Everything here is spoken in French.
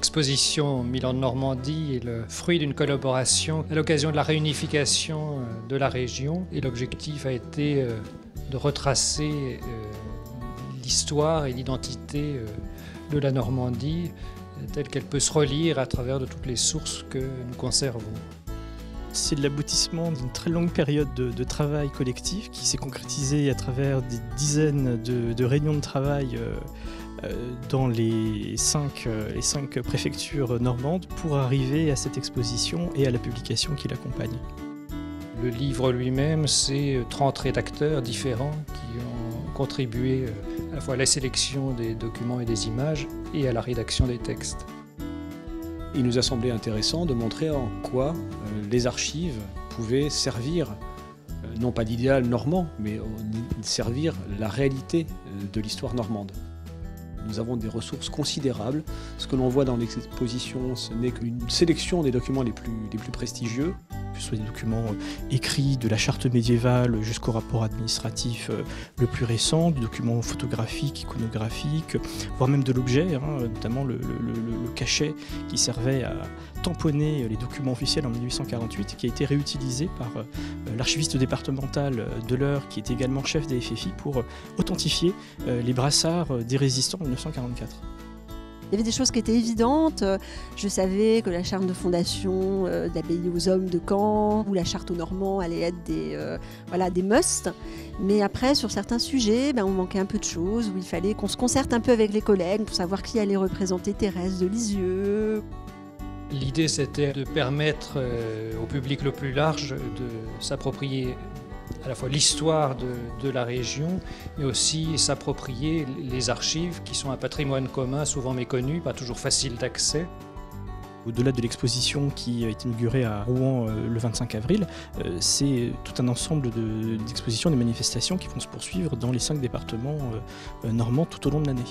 L'exposition Milan de Normandie est le fruit d'une collaboration à l'occasion de la réunification de la région. Et l'objectif a été de retracer l'histoire et l'identité de la Normandie telle qu'elle peut se relire à travers de toutes les sources que nous conservons. C'est l'aboutissement d'une très longue période de travail collectif qui s'est concrétisée à travers des dizaines de réunions de travail dans les cinq préfectures normandes pour arriver à cette exposition et à la publication qui l'accompagne. Le livre lui-même, c'est 30 rédacteurs différents qui ont contribué à la fois à la sélection des documents et des images et à la rédaction des textes. Il nous a semblé intéressant de montrer en quoi les archives pouvaient servir, non pas d'idéal normand, mais servir la réalité de l'histoire normande. Nous avons des ressources considérables. Ce que l'on voit dans l'exposition, ce n'est qu'une sélection des documents les plus prestigieux. Que ce soit des documents écrits de la charte médiévale jusqu'au rapport administratif le plus récent, des documents photographiques, iconographiques, voire même de l'objet, notamment le cachet qui servait à tamponner les documents officiels en 1848, qui a été réutilisé par l'archiviste départemental de l'Eure, qui est également chef des FFI, pour authentifier les brassards des résistants en 1944. Il y avait des choses qui étaient évidentes. Je savais que la charte de fondation d'Abbaye aux Hommes de Caen ou la charte aux Normands allaient être des musts. Mais après, sur certains sujets, on manquait un peu de choses, où il fallait qu'on se concerte un peu avec les collègues pour savoir qui allait représenter Thérèse de Lisieux. L'idée, c'était de permettre au public le plus large de s'approprier à la fois l'histoire de la région, mais aussi s'approprier les archives qui sont un patrimoine commun, souvent méconnu, pas toujours facile d'accès. Au-delà de l'exposition qui a été inaugurée à Rouen le 25 avril, c'est tout un ensemble d'expositions, de manifestations qui vont se poursuivre dans les 5 départements normands tout au long de l'année.